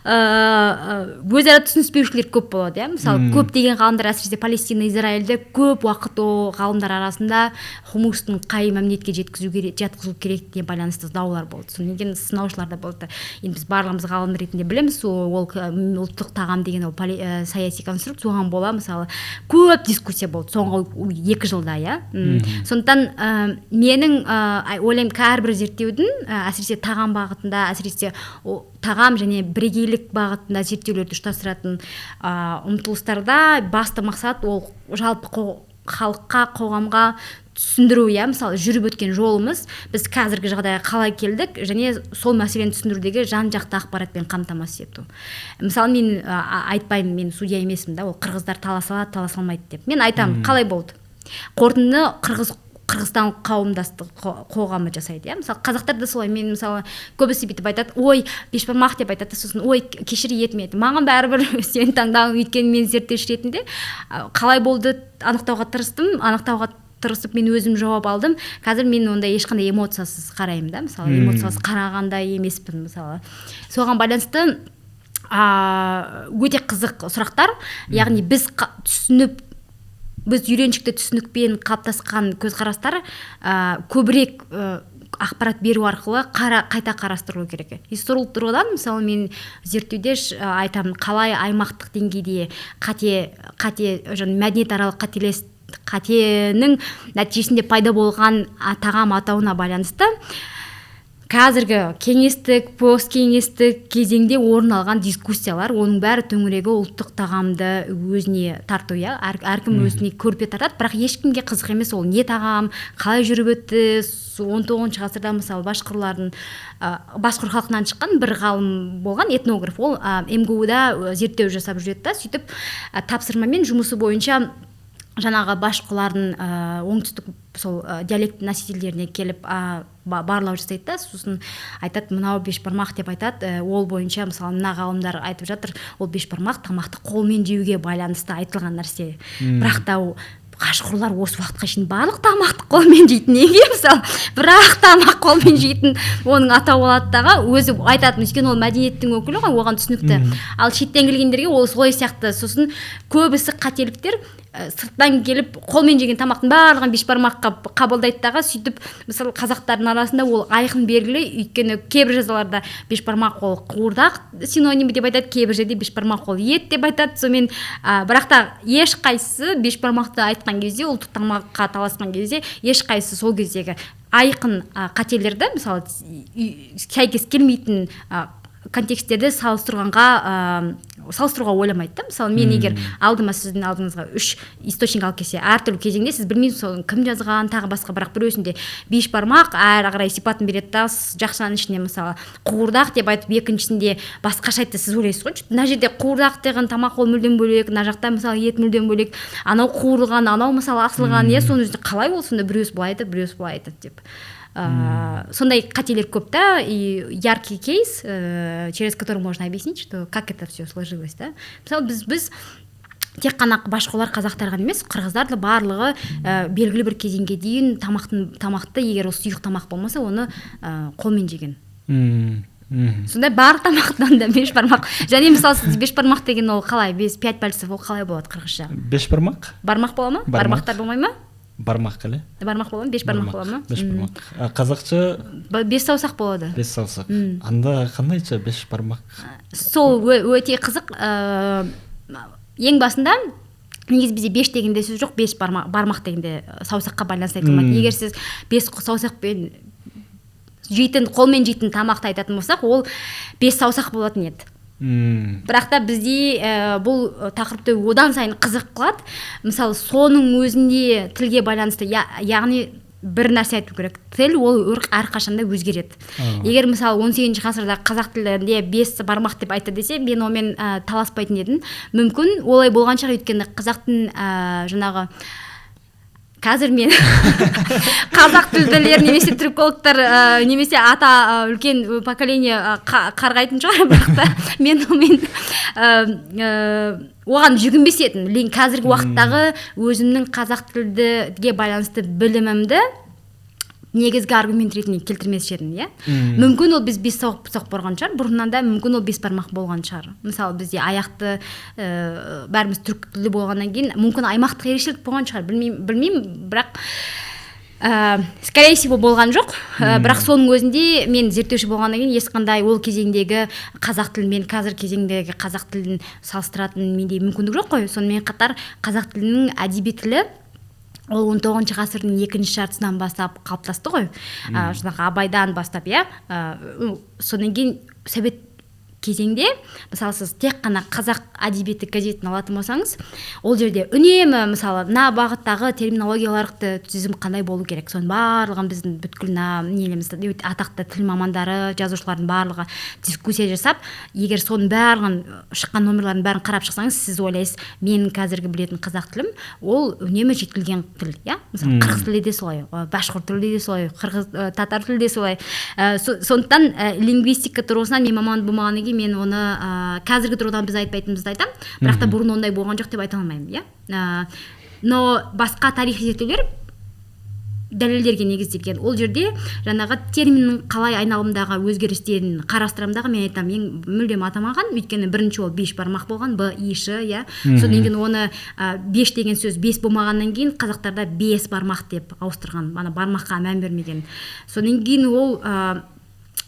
өзара түсініспеушіліктер көп болады, иә. Мысалы, көп деген ғалымдар, әсіресе Палестина, Израильде көп уақыт ғалымдар арасында хумустың қай мәдениетке жатқызу керектігіне байланысты даулар болды. Содан кейін сынаушылар да болды. Енді біз барлығымыз ғалым ретінде білеміз, ол ұлттық тағам деген ол саяси конструкция, соған бола, мысалы, көп дискуссия болды соңғы 2 жылда, иә. Сондықтан менің ойлаймын, әрбір зерттеудің әсіресе тағам бағытында, әсіресе тағам және бірегейлік бағытында зерттеулерді ұштастыратын ұмтылыстарда басты мақсат ол жалпы халыққа, қоғамға түсіндіру, иә. Мысалы, жүріп өткен жолымыз, біз қазіргі жағдайға қалай келдік, және сол мәселені түсіндірудегі жан-жақты ақпаратпен қамтамасыз ету. Мысалы, мен айтпаймын, мен судья емеспін, да, ол қырғыздар таласа алмайды деп. Мен айтамын, қалай болды. Қорытынды Қырғызстан қауымдастық қоғамы жасайды, иә. Мысалы, қазақтар да солай. Мен мысалы көбісі бүйтіп айтады, ой, бешбармақ деп айтады, сосын ой, кешір етмеді. Маған бәрібір сен таңдауың, өйткені мен зерттеуші ретінде қалай болды анықтауға тырысып мен өзім жауап алдым. Қазір мен онда ешқандай эмоциясыз қараймын, да. Мысалы, эмоциясыз қарағандай емеспін, мысалы. Соған байланысты өте қызық сұрақтар. Яғни біз үйреншікті түсінікпен қалыптасқан көзқарастар көбірек ақпарат беру арқылы қайта қарастырылу керек. Сол тұрғыдан, мысалы, мен зерттеуде айтамын, қалай аймақтық деңгейде мәдениетаралық қатенің нәтижесінде пайда болған тағам атауына байланысты қазіргі кеңестік, посткеңестік кезеңде орын алған дискуссиялар, оның бәрі төңірегі ұлттық тағамды өзіне тарту, иә. Әркім өзіне көрпе тартады, бірақ ешкімге қызық емес ол не тағам, қалай жүріп өтті. 19 ғасырда мысалы башқұр халқынан шыққан бір ғалым болған, этнограф, ол МГУ-да зерттеу жасап жүреді да, сөйтіп тапсырмамен жұмысы бойынша жаңағы башқұрлардың оңтүстік сол диалект носительдеріне келіп барлау жасайды да, сосын айтады, мынау бешбармақ деп айтады. Ол бойынша мысалы мына ғалымдар айтып жатыр, ол бешбармақ тамақты қолмен жеуге байланысты айтылған нәрсе. Бірақ та қашқұрлар осы уақытқа шейін барлық тамақты қолмен жейтін, неге мысалы бірақ тамақ қолмен жейтін оның атауы болады дағы, өзі айтатын, өйткені ол мәдениеттің өкілі ғой, оған түсінікті. Ал шеттен келгендерге ол солай сияқты. Сосын көбісі қателіктер сырттан келіп қолмен жеген тамақтың барлығын бешбармаққа қабылдайды дағы, сөйтіп мысалы қазақтардың арасында ол айқын белгілі, өйткені кейбір жазаларда бешбармақ ол қуырдақ синонимі деп айтады, кейбір жерде бешбармақ ол ет деп айтады. Сонымен бірақ та ешқайсысы бешбармақты айтқан кезде, ұлттық тамаққа таласқан кезде ешқайсысы сол кездегі айқын қателерді, мысалы сәйкес келмейтін контексттерді салыстырғанға салыстыруға ойламайды да. Мысалы мен егер алдыма сіздің алдыңызға 3 источник алып келсе, әртүрлі кезеңде сіз білмейсіз соны кім жазған, тағы басқа, бірақ біреусінде беш бармақ әрі қарай сипатын береді да, жақшаның ішіне мысалы қуырдақ деп айтып, екіншісінде басқаша айтты, сіз ойлайсыз ғой, мына жерде қуырдақ деген тамақ ол мүлдем бөлек, мына жақта мысалы ет мүлдем бөлек, анау қуырылған, анау мысалы асылған, соның өзінде қалай ол сонда біреусі былай айтады, біреусі былай айтады деп. Сондай қателер көп та, и яркий кейс, через который можно объяснить, что как это все сложилось, да. Мысалы біз тек қана башқұралар, қазақтар ғана емес, қырғыздар да барлығы белгілі бір кезеңге дейін тамақты егер ол сұйық тамақ болмаса, оны қолмен жеген. Сондай бар тамақтан да бешбармақ. Және мысалы сіз бешбармақ деген ол қалай? 5 пальцев ол қалай болады қырғызша? Бешбармақ? Бармақ бола ма? Бармақтар болмай ма? Бармақ қалай? Бармақ бола ма? Бешбармақ бола ма? Бешбармақ. Қазақша 5 саусақ болады. 5 саусақ. Анда қандайша бешбармақ? Сол өте қызық. Ең басында негізі бізде 5 дегенде сөз жоқ, 5 бармақ дегенде саусаққа байланысты айтылмайды. Егер сіз 5 саусақпен жейтін, қолмен жейтін тамақты айтатын болсақ, ол 5 саусақ болатын еді. Бірақ та бізде бұл тақырыпты одан сайын қызық қылады. Мысалы соның өзінде тілге байланысты, яғни бір нәрсе айту керек, тіл ол әрқашанда өзгереді. Егер мысалы 18 ғасырда қазақ тілінде 5 бармақ деп айтты десе, мен онымен таласпайтын едім. Мүмкін олай болған шығар, өйткені қазақтың жаңағы қазір мен қазақ тілділер немесе түркологтар немесе ата үлкен поколение қарғайтын шығар, бірақ та мен оған жүгінбес едім. Қазіргі уақыттағы өзімнің қазақ тілдіге байланысты білімімді негізгі аргумент ретінде келтірмес едім, иә. Мүмкін ол біз 5 саусақ болған шығар, бұрыннан да мүмкін ол 5 бармақ болған шығар. Мысалы бізде аяқты бәріміз түрік тілі болғаннан кейін мүмкін аймақтық ерекшелік болған шығар, білмеймін, бірақ скорее всего болған жоқ. Бірақ соның өзінде мен зерттеуші болғаннан кейін ешқандай ол кезеңдегі қазақ тілін мен қазір кезеңдегі қазақ тілін салыстыратын менде мүмкіндік жоқ қой. Сонымен қатар қазақ тілінің әдеби тілі ол 19 ғасырдың екінші жартысынан бастап қалыптасты ғой. Жаңағы Абайдан бастап, иә. Содан кейін совет кезеңде, мысалы сіз тек қана қазақ әдебиеті газетін алатын болсаңыз, ол жерде үнемі мысалы мына бағыттағы терминологияларды тізім қандай болу керек. Соның барлығын біздің бүткіл нелемізді атақты тіл мамандары, жазушылардың барлығы дискуссия жасап, егер соның барлығын шыққан номерлардың бәрін қарап шықсаңыз, сіз ойлайсыз, менің қазіргі білетін қазақ тілім ол үнемі жетілген тіл, иә? Мысалы қырғыз тілі де солай, башқұрт тілі де солай, татар тілі де солай. Сондықтан лингвистика тұрғысынан мен маман болмағаннан кейін мен оны қазіргі тұрғыдан біз айтпайтынымызды айтамын, бірақ та бұрын ондай болған жоқ деп айта алмаймын, иә. Но басқа тарихи зерттеулер дәлелдерге негізделген. Ол жерде жаңағы терминнің қалай айналымдағы өзгерістерін қарастырамдағы мен айтамын, ең мүлдем атамаған, өйткені бірінші ол 5 бармақ болған, иш, иә. Содан кейін оны 5 деген сөз 5 болмағаннан кейін қазақтарда 5 бармақ деп ауыстырған, ана бармаққа мән бермеген. Содан кейін ол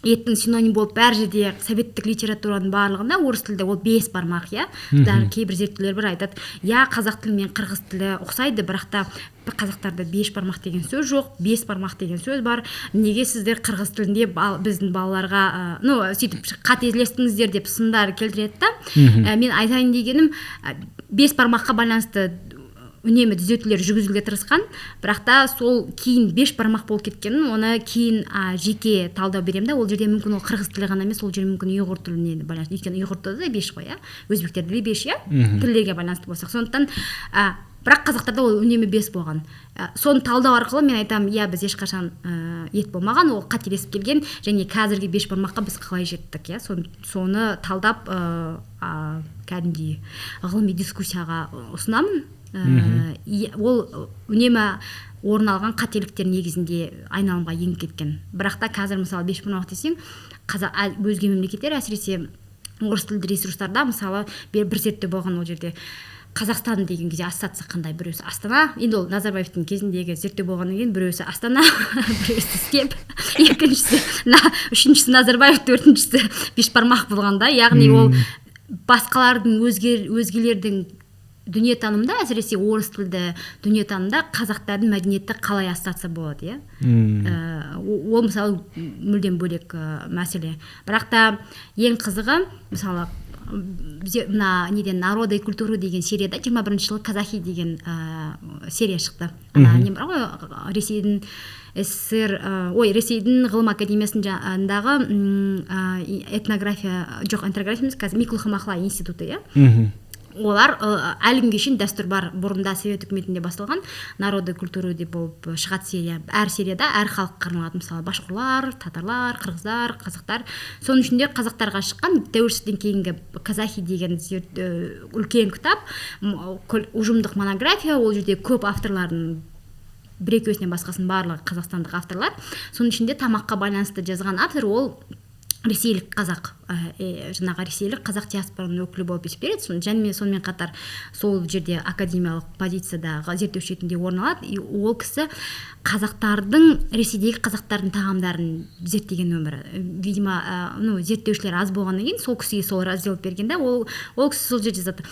еттің синоним болып бәр жерде советтік литератураның барлығында орыс тілде ол 5 бармақ, иә. Даже кейбір зерттеулер бір айтады, иә, қазақ тілі мен қырғыз тілі ұқсайды, бірақ та қазақтарда 5 бармақ деген сөз жоқ, 5 бармақ деген сөз бар. Неге сіздер қырғыз тілінде біздің балаларға, сөйтіп қателестіңіздер деп сындар келтіреді да. Мен айтайын дегенім, 5 бармаққа байланысты үнемі түзетулер жүргізуге тырысқан, бірақ та сол кейін 5 бармақ болып кеткенін, оны кейін жеке талдау беремін да. Ол жерде мүмкін ол қырғыз тілі ғана емес, ол жерде мүмкін ұйғыр тіліне байланысты, өйткені ұйғырда да 5 қой, иә, өзбектерде де 5, иә, тілдерге байланысты болсақ. Сондықтан бірақ қазақтарда ол үнемі 5 болған. Соны талдау арқылы мен айтамын, иә, біз ешқашан ет болмаған, ол қателесіп келген, және қазіргі 5 бармаққа біз қалай жеттік, иә, соны талдап кәдімгідей ғылыми дискуссияға ұсынамын. Ол үнемі орын алған қателіктер негізінде айналымға еніп кеткен. Бірақ та қазір мысалы 5 бармақ десең, өзге мемлекеттер, әсіресе орыс тілді ресурстарда мысалы бір зерттеу болған, ол жерде Қазақстан деген кезде ассоциация қандай, біреусі Астана, енді ол Назарбаевтың кезіндегі зерттеу болғаннан кейін біреусі Астана, біреусі Скеп, үшіншісі Назарбаев, төртіншісі 5 бармақ болғанда, яғни ол басқалардың өзгелердің дүниетанымда, әсіресе орыс тілді дүниетанымда қазақтардың мәдениеті қалай ассоциация болады, иә. Ол мысалы мүлдем бөлек мәселе. Бірақ та ең қызығы, мысалы мына неден «Народы и культуры» деген серияда 21-ші жылы «Казахи» деген серия шықты. Ана не бар ғой, Ресейдің Ресейдің ғылым академиясының жанындағы этнография, жоқ, этнография емес, қазір Микул Хамахла институты, иә. Олар әлі күнге шейін дәстүр бар. Бұрында Совет үкіметінде басталған «Народы культуры» деп болып шығады серия. Әр серияда әр халыққа арналады, мысалы башқұрлар, татарлар, қырғыздар, қазақтар. Соның ішінде қазақтарға шыққан тәуелсіздіктен кейінгі «Казахи» деген үлкен кітап, ұжымдық монография. Ол жерде көп авторлардың бір-екеуісінен басқасын барлығы қазақстандық авторлар. Соның ішінде тамаққа байланысты жазған автор ол ресейлік қазақ, жаңағы ресейлік қазақ диаспораның өкілі болып есептеледі. Және сонымен қатар сол жерде академиялық позициядағы зерттеуші ретінде орын алады. Ол кісі қазақтардың, ресейдегі қазақтардың тағамдарын зерттеген өмірі. Видимо, зерттеушілер аз болғаннан кейін сол кісіге сол раздел берген да, ол кісі сол жерде жазады.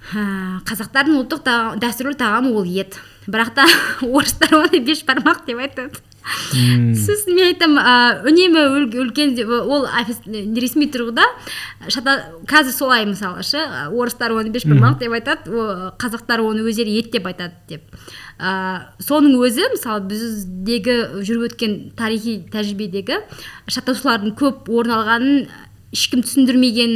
Қазақтардың ұлттық дәстүрлі тағамы ол ет. Бірақ та орыстар оны бешбармақ деп айтады. Сосын мен айтам, үнемі үлкен, ол ресми тұрғыда қазір солай, мысалы, орыстар оны бешбармақ деп айтады, қазақтар оны өздері ет деп айтады деп. Соның өзі, мысалы, біздегі жүріп өткен тарихи тәжірибедегі шатасулардың көп орын алғанын ешкім түсіндірмеген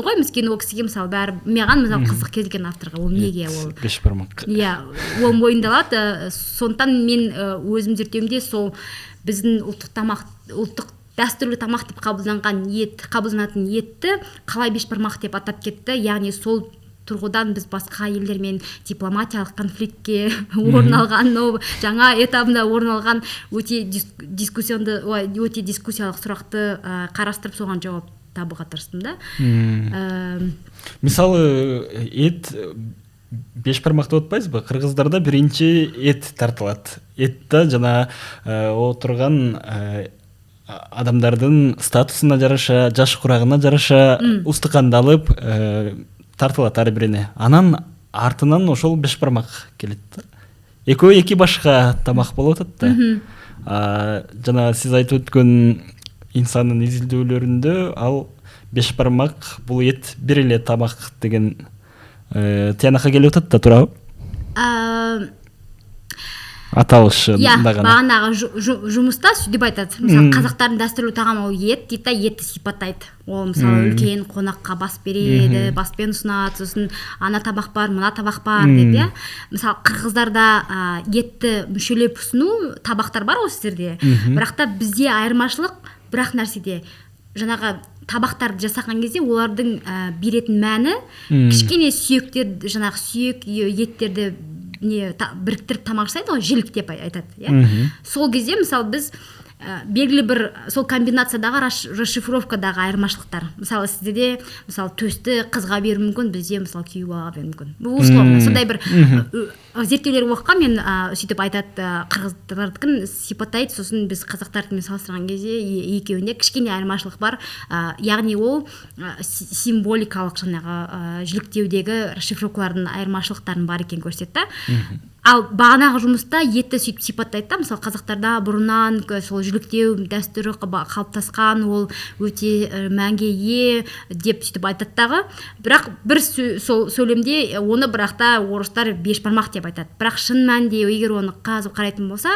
ғой, міскен ол кісіге, мысалы, бәрі маған мысалы қызық келген авторға, ол неге ол бешбармақ. Иә, ол мойындалады. Сондықтан мен өзім зерттеуімде сол біздің ұлттық дәстүрлі тамақ деп қабылданатын етті қалай бешбармақ деп атап кетті. Яғни сол тұрғыдан біз басқа елдермен дипломатиялық конфликтке орын алған, жаңа этабында орын алған өте дискуссиялық сұрақты қарастырып соған жауап табуға тырыстым да. Мысалы, ет бешбармақты отпайыз ба? Қырғыздарда бірінші ет тартылады. Етті жана отырған адамдардың статусына жараша, жаш құрағына жараша устықандалып тартылады ары біріне. Анан артынан ошол бешбармак келет. Экөө эки башка тамак болуп атат да. Жана сиз айтып өткөн инсандын изилдөөлөрүндө ал бешбармак бул эт бир эле тамак деген тиянакка келип атат да, туурабы? Аталышы дагы. Баганагы жумуста деп айтат. Мисалы, казактардын дәстүрлүү тагамы ол ет дейт да, етти сипаттайт. Ол мисалы үлкен конакка бас береді, баспен ұсынат, сосын ана табақ бар, мына табақ бар деп, иә. Мисалы, кыргыздарда етті мүшелеп ұсыну табақтар бар осы жерде. Бірақ та бізде айырмашылық бірақ нәрседе. Жаңағы табақтарды жасаған кезде олардың беретін мәні кішкене сүйектер, жаңағы сүйек еттерді біріктіріп тамақ жасайды ғой, жілік деп айтады. Сол кезде мысалы біз белгілі бір сол комбинациядағы расшифровкадағы айырмашылықтар. Мысалы сіздерде мысалы төсті қызға беру мүмкін, бізде мысалы күйеуге балаға беру мүмкін. Бұл условно. Сондай бір зерттеулер оқыған, мен сөйтіп айтады, қырғыздардікін сипаттайды, сосын біз қазақтардікімен салыстырған кезде екеуінде кішкене айырмашылық бар. Яғни ол символикалық жаңағы жіліктеудегі расшифровкалардың айырмашылықтарын бар екен көрсетті. Ал бағанағы жұмыста етті сөйтіп сипаттайды да, мысалы қазақтарда бұрыннан сол жіліктеу дәстүрі қалыптасқан, ол өте мәнге ие деп сөйтіп айтады дағы. Бірақ бір сөйлемде оны бірақ та орыстар бешбармақ деп айтады. Бірақ шын мәнінде егер оны қазып қарайтын болса,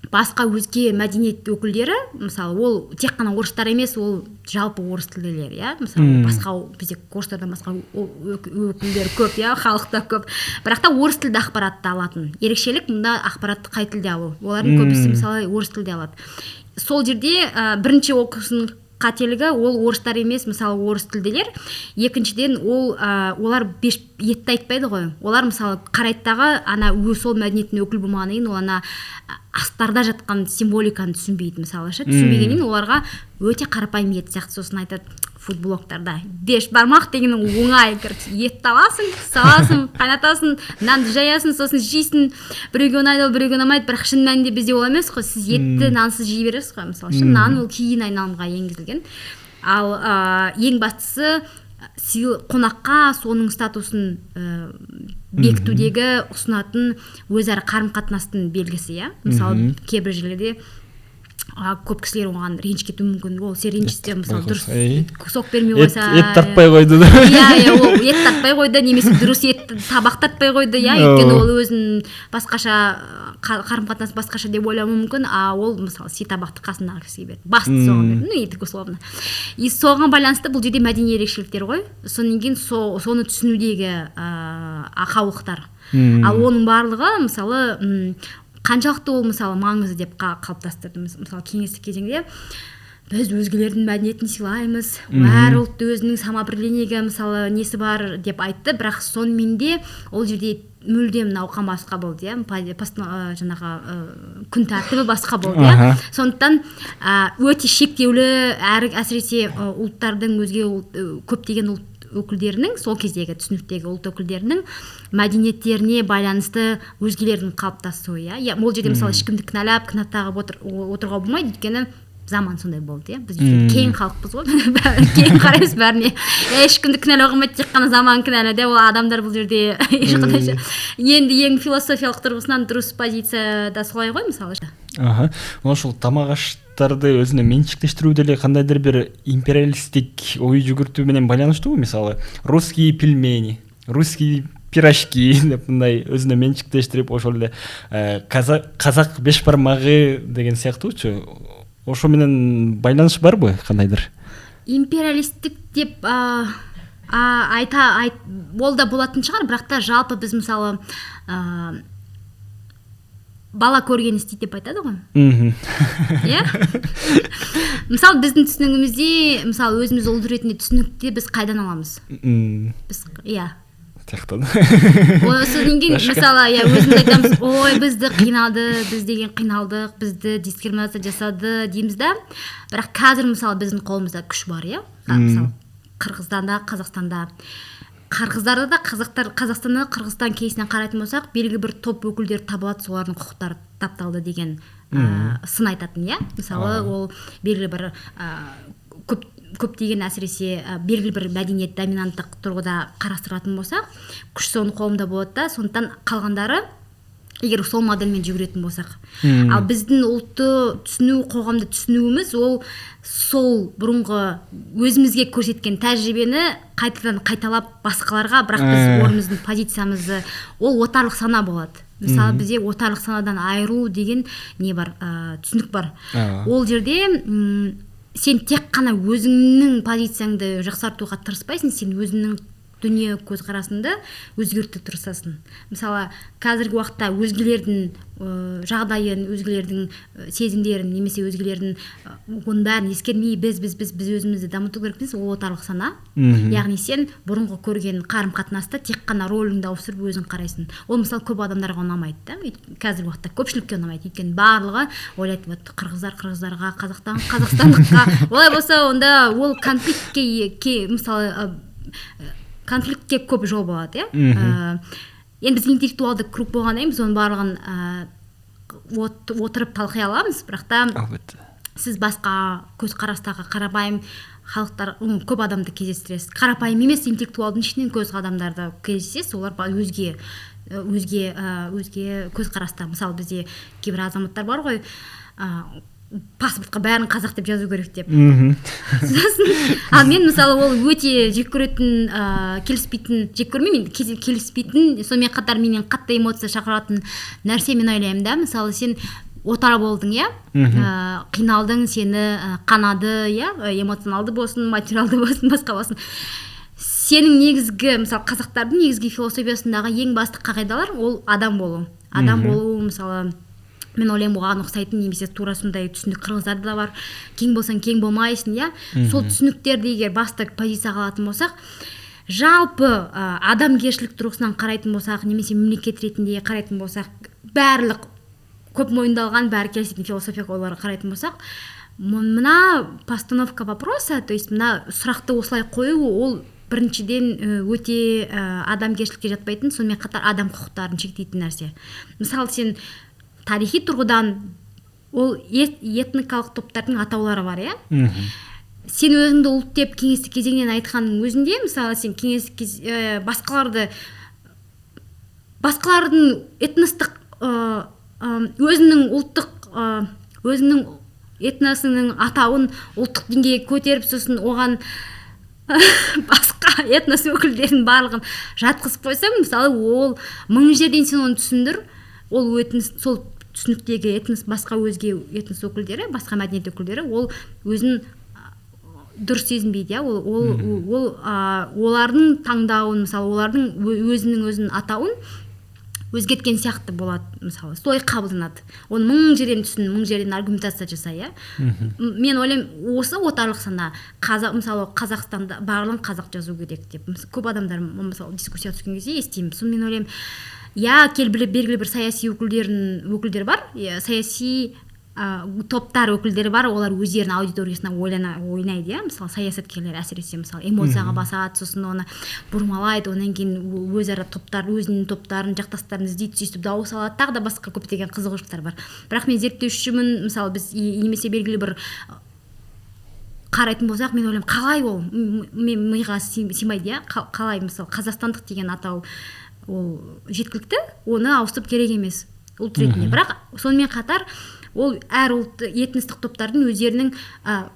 басқа өзге мәдениет өкілдері, мысалы, ол тек қана орыстар емес, ол жалпы орыс тілділер, иә. Мысалы, басқа бізде орыстардан басқа өкілдер көп, иә, халықта көп. Бірақ та орыс тілді ақпаратты алатын. Ерекшелік мұнда ақпаратты қай тілде алу. Олардың көбісі мысалы орыс тілде алады. Сол жерде бірінші оқушының қателігі ол орыстар емес, мысалы орыс тілділер. Екіншіден олар етті айтпайды ғой. Олар мысалы қарайттағы ана сол мәдениеттің өкіл болмағаннан кейін ол ана астарда жатқан символиканы түсінбейді, мысалы ше. Түсінбегеннен оларға өте қарапайым ет сияқты. Сосын айтады футблоктарда бешбармақ деген оңай, етті аласың, саласың, қайнатасың, нанды жаясың, сосын жейсің. Біреуге ұнайды, біреуге ұнамайды, бірақ шын мәнінде бізде ол емес қой. Сіз етті нансыз жей бересіз ғой, мысалы. Шын нан ол кейін айналымға енгізілген. Ал ең бастысы қонаққа соның статусын бекітудегі ұсынатын өзара қарым-қатынастың белгісі, иә. Мысалы, кейбір жерлерде көп кісілер оған ренжіп кетуі мүмкін. Ол сен ренжісте мысалы дұрыс соқ бермей қойса, ет тартпай қойды да. Иә, ол ет тартпай қойды, немесе дұрыс ет табақ тартпай қойды, иә, өйткені ол өзін басқаша қарым-қатынас басқаша деп ойлауы мүмкін, ол мысалы си табақты қасындағы кісіге берді. Басты соған берді, ну, етік условно. И соған байланысты бұл жерде мәдени ерекшеліктер ғой. Содан кейін соны түсінудегі ақаулықтар. Ал оның барлығы мысалы қаншалықты ол мысалы маңызды деп қалыптастырды. Мысалы кеңестік кезеңде біз өзгелердің мәдениетін сыйлаймыз, әр ұлт өзінің самоопределениеге мысалы несі бар деп айтты, бірақ сонымен де ол жерде мүлдем науқан басқа болды, жаңағы күн тәртібі басқа болды. Сондықтан өте шектеулі, әсіресе ұлттардың өзге көптеген ұлт өкілдерінің, сол кездегі түсініктегі ұлт өкілдерінің мәдениеттеріне байланысты өзгелердің қалыптасуы. Ол жерде мысалы ешкімді кінәлап, кінә тағып отыруға болмайды, өйткені заман сондай болды, біз кейін халықпыз ғой, кейін қараймыз бәріне. Ешкімді кінәлауға болмайды, тек қана заман кінәлі де, ол адамдар бұл жерде енді ең философиялық тұрғысынан дұрыс позицияда солай ғой мысалы. Ошол тамак аштарды өзүнө менчиктештирүү деле кандайдыр бир империалисттик ой жүгүртүү менен байланыштуубу? Мисалы, русские пельмени, русские пирожки деп мындай өзүнө менчиктештирип, ошол эле казак беш бармагы деген сыяктуучу. Ошо менен байланыш барбы кандайдыр? Империалисттик деп ол да болатын шығар, бірақ та жалпы біз мысалы бала көрген істейді деп айтады ғой. Иә? Мысалы біздің түсінігімізде, мысалы өзіміз ұлт ретінде түсінікте біз қайдан аламыз? Біз, иә. Содан кейін мысалы өзіміз айтамыз, ой, бізді қиналды, біз деген қиналдық, бізді дискриминация жасады дейміз да, бірақ қазір мысалы біздің қолымызда күш бар, иә? Мысалы Қырғызстанда, Қазақстанда, қырғыздарда да Қазақстанда Қырғызстан кейсінен қарайтын болсақ, белгілі бір топ өкілдері табылады, солардың құқықтары тапталды деген сын айтатын, иә? Мысалы ол белгілі бір көптеген әсіресе белгілі бір мәдениет доминанттық тұрғыда қарастыратын болсақ, күш соның қолында болады да, сондықтан қалғандары егер сол модельмен жүгіретін болсақ. Ал біздің ұлтты түсіну, қоғамды түсінуіміз, ол сол бұрынғы өзімізге көрсеткен тәжірибені қайтадан қайталап басқаларға, бірақ біз орнымыздың позициямызды, ол отарлық сана болады. Мысалы бізде отарлық санадан айыру деген не бар, түсінік бар. Ол жерде сен тек қана өзіңнің позицияңды жақсартуға тырыспайсың, сен өзіңнің дүние көзқарасыңды өзгертіп тырысасың. Мысалы, қазіргі уақытта өзгелердің жағдайын, өзгелердің сезімдерін, немесе өзгелердің оның бәрін ескермей біз өзімізді дамыту керекпіз, ол отарлық сана. Яғни сен бұрынғы көрген қарым-қатынаста тек қана рөліңді ауыстырып өзің қарайсың. Ол мысалы көп адамдарға ұнамайды да, қазіргі уақытта көпшілікке ұнамайды. Өйткені барлығы ойлайды, вот қырғыздарға, қазақстандыққа. Олай болса, онда ол конфликтке көп жол болады, иә? Енді біз интеллектуалды круг болғаннан біз оның барлығын отырып талқылай аламыз, бірақ та сіз басқа көзқарастағы қарапайым халықтар, көп адамды кездестіресіз. Қарапайым емес, интеллектуалдың ішінен адамдарды кездесесіз, олар өзге көзқараста. Мысалы, бізде кейбір азаматтар бар ғой, паспортқа бәрін қазақ деп жазу керек деп. Ал мен мысалы ол өте жек көретін, жек көрмеймін, келіспейтін, сонымен қатар менен қатты эмоция шақыратын нәрсе мен ойлаймын да. Мысалы сен отар болдың, иә? Қиналдың, сені қанады, иә? Эмоционалды болсын, материалды болсын, басқа болсын. Сенің негізгі, мысалы қазақтардың негізгі философиясындағы ең басты қағидалар ол адам болу. Адам болу, мысалы мен ойлаймын оған ұқсайтын, немесе тура сондай түсінік қырғыздарда да бар. Кең болсаң кең болмайсың, иә? Сол түсініктерді егер басты позицияға алатын болсақ, жалпы адамгершілік тұрғысынан қарайтын болсақ, немесе мемлекет ретінде қарайтын болсақ, барлық көп мойындалған, бәрі келісетін философиялық ойларға қарайтын болсақ, мына постановка вопроса, то есть мына сұрақты осылай қою, ол біріншіден өте адамгершілікке жатпайтын, сонымен қатар адам құқықтарын шектейтін нәрсе. Мысалы сен тарихи тұрғыдан ол этникалық топтардың атаулары бар, иә? Сен өзіңді ұлт деп кеңестік кезеңнен айтқанның өзінде, мысалы сен басқалардың этностық, өзінің ұлттық, өзінің этносының атауын ұлттық деңгейге көтеріп сосын оған басқа этнос өкілдерін барлығын жатқызып қойсаң, мысалы ол мың жерден сен оны түсіндір, ол этнос, сол түсініктегі этнос, басқа өзге этнос өкілдері, басқа мәдениет өкілдері ол өзін дұрыс сезінбейді, олардың таңдауын, мысалы олардың өзінің атауын өзгерткен сияқты болады, мысалы солай қабылданады. Оны мың жерден түсін, мың жерден аргументация жаса, иә. Мен ойлаймын, осы отарлық сана мысалы Қазақстанда барлығын қазақ жазу керек деп көп адамдар мысалы дискуссия түскен кезде естимін. Соны мен ойлаймын, белгілі бір саяси өкілдер бар, саяси топтар өкілдері бар, олар өздерінің аудиториясына ойнайды, иә, мысалы саясаткерлер әсіресе мысалы эмоцияға басады, сосын оны бұрмалайды, онан кейін өзара өзінің топтарын, жақтастарын іздейді, сөйтіп дауыс алады, тағы да басқа көптеген қызығушылықтар бар. Бірақ мен зерттеушімін, мысалы біз немесе белгілі бір қарайтын болсақ, мен ойлаймын, қалай ол миға сыймайды, иә, қалай мысалы қазақстандық деген атау ол жеткілікті, оны ауыстырып керек емес ұлт ретінде. Бірақ сонымен қатар ол әр ұлт этностық топтардың өздерінің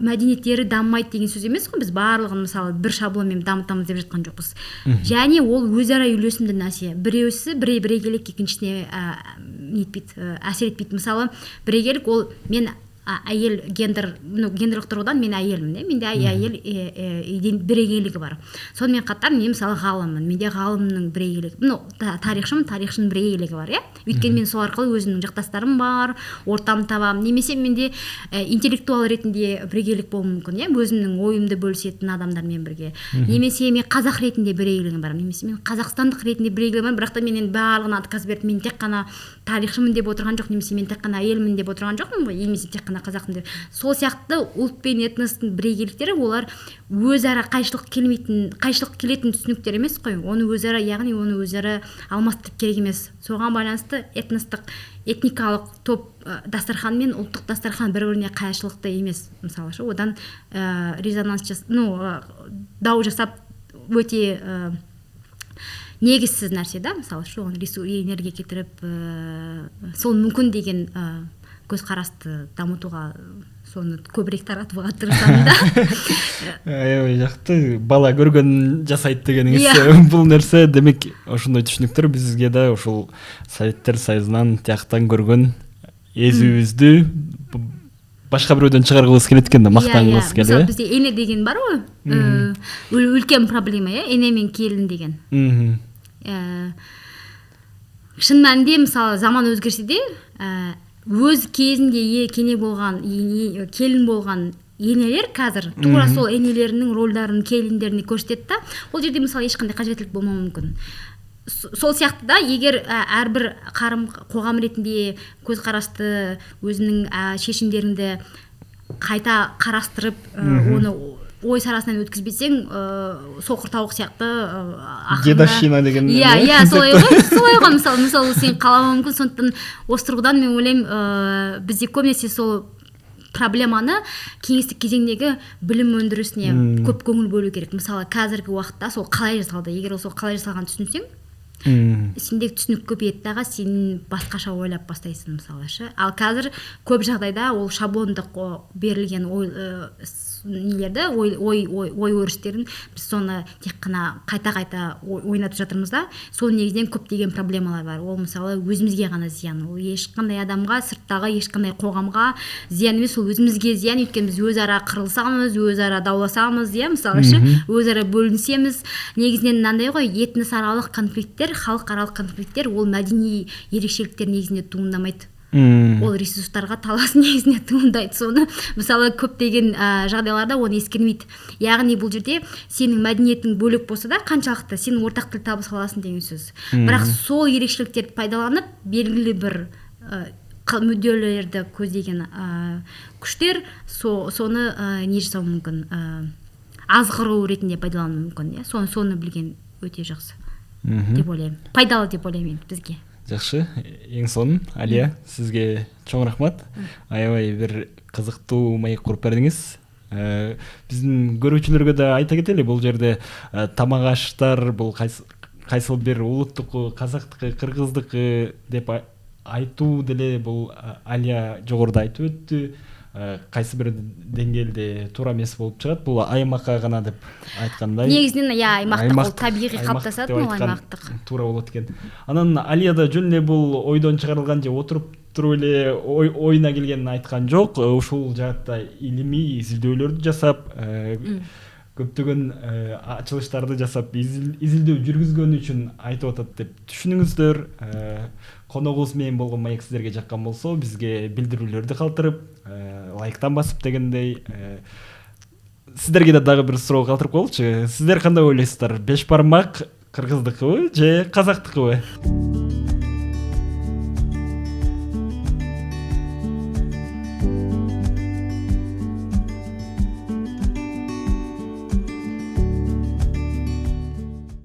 мәдениеттері дамымайды деген сөз емес қой. Біз барлығын мысалы бір шаблонмен дамытамыз деп жатқан жоқпыз. Және ол өзара үйлесімді нәрсе. Біреусі бірегейлік екіншісіне әсер етпейді. Мысалы бірегейлік ол мен әйел гендерлік тұрғыдан мен әйелмін, менде әйел бірегейлігі бар. Сонымен қатар мен мысалы ғалыммын, менде ғалымның бірегейлігі, тарихшының бірегейлігі бар, иә. Өйткені мен сол арқылы өзімнің жақтастарым бар, ортам табамын. Немесе менде интеллектуал ретінде бірегейлік болуы мүмкін, иә, өзімнің ойымды бөлісетін адамдармен бірге. Немесе мен қазақ ретінде бірегейлігім бар, немесе мен қазақстандық ретінде бірегейлігім бар, бірақ та мен барлығына отказ беріп, мен тек қана тарихшымын деп отырған жоқ, немесе мен тек қана әйелмін деп отырған жоқпын ғой, немесе тек қана қазақпын деп. Сол сияқты ұлт пен этностың бірегейліктері олар өзара қайшылық келетін түсініктер емес қой. Оны өзара алмастырып керек емес. Соған байланысты этникалық топ дастархан мен ұлттық дастархан бір-біріне қайшылықты емес. Мысалы, одан резонанс дау жасап өте негізсіз нәрсе да, мысалы оған энергия кетіріп сол мүмкін деген көзқарасты дамытуға соны көбірек таратуға тырысамын да. Жақты бала көрген жасайды дегеніңіз. Бұл нәрсе демек ошондай түшүнүктөр бизге да ошол Советтер Союзунан тияктан көргөн эзибизди башка бирөөдөн чыгаргыбыз келет экен да, мактангыбыз келет. Мисалы бизде эне деген бар ғой, үлкен проблема, эне мен келин деген. Шын мәнінде мысалы заман өзгерсе де өз кезінде келін болған енелер қазір тура сол енелерінің рөлдарын келіндеріне көрсетеді да, ол жерде мысалы ешқандай қажеттілік болмауы мүмкін. Сол сияқты да, егер әрбір қоғам ретінде көзқарасты, өзінің шешімдеріңді қайта қарастырып, оны ой сарасынан өткізбесең, соқыр тауық сияқты дедовщина деген. Солай ғой, мысалы сен қалауы мүмкін. Сондықтан осы тұрғыдан мен ойлаймын, бізде көбінесе сол проблеманы кеңестік кезеңдегі білім өндірісіне көп көңіл бөлу керек. Мысалы қазіргі уақытта сол қалай жасалды, егер сол қалай жасалғанын түсінсең, сендегі түсінік көбейеді дағы, сен басқаша ойлап бастайсың мысалы. Ал қазір көп жағдайда ол шаблондық берілген нелерді, ой өрістерін біз соны тек қана қайта ойнатып жатырмыз да, сол негізінен көптеген проблемалар бар. Ол мысалы өзімізге ғана зиян, ол ешқандай адамға, сырттағы ешқандай қоғамға зиян емес, ол өзімізге зиян. Өйткені біз өзара қырылсамыз, өзара дауласамыз, мысалы өзара бөлінсеміз, негізінен мынандай ғой, этносаралық конфликттер, халықаралық конфликттер ол мәдени ерекшеліктер негізінде туындамайды. Ол ресурстарға талас негізінде туындайды. Соны мысалы көптеген жағдайларда оны ескермейді. Яғни бұл жерде сенің мәдениетің бөлек болса да, қаншалықты сен ортақ тіл табыса аласың деген сөз. Бірақ сол ерекшеліктерді пайдаланып, белгілі бір мүдделерді көздеген күштер соны не жасауы мүмкін, азғыру ретінде пайдалануы мүмкін. Соны білген өте жақсы деп ойлаймын. Пайдалы деп ойлаймын бізге. Жақсы, ең соңын Алия, сізге чоң рахмат. Аябай бір қызыктуу маек куруп бердиңиз. Биздин көрүүчүлөргө да айта кетели, бул жерде тамак аштар, бул кайсыл бир улуттуку, казактыкы, кыргыздыкы деп айтуу деле бул Алия жогоруда айтып өттү. кайсы бир деңгээлде туура эмес болуп чыгат. Бул аймакка гана деп айткандай. Негизинен аймактык бул табигый калыптасат, бул аймактык. Туура болот экен. Анан Алия да жөн эле бул ойдон чыгарылган же отуруп туруп эле оюна келгенин айткан жок. Ушул жаатта илимий изилдөөлөрдү жасап, көптөгөн ачылыштарды жасап, изилдөө жүргүзгөн үчүн айтып атат деп түшүнүңүздөр. Коногубуз менен болгон маек сиздерге жаккан болсо, бизге билдирүүлөрдү калтырып, лайктан басып дегендей. Сиздерге да дагы бир суроо калтырып коелучу. Сиздер кандай ойлойсуздар? Беш бармак кыргыздыкыбы же казактыкыбы?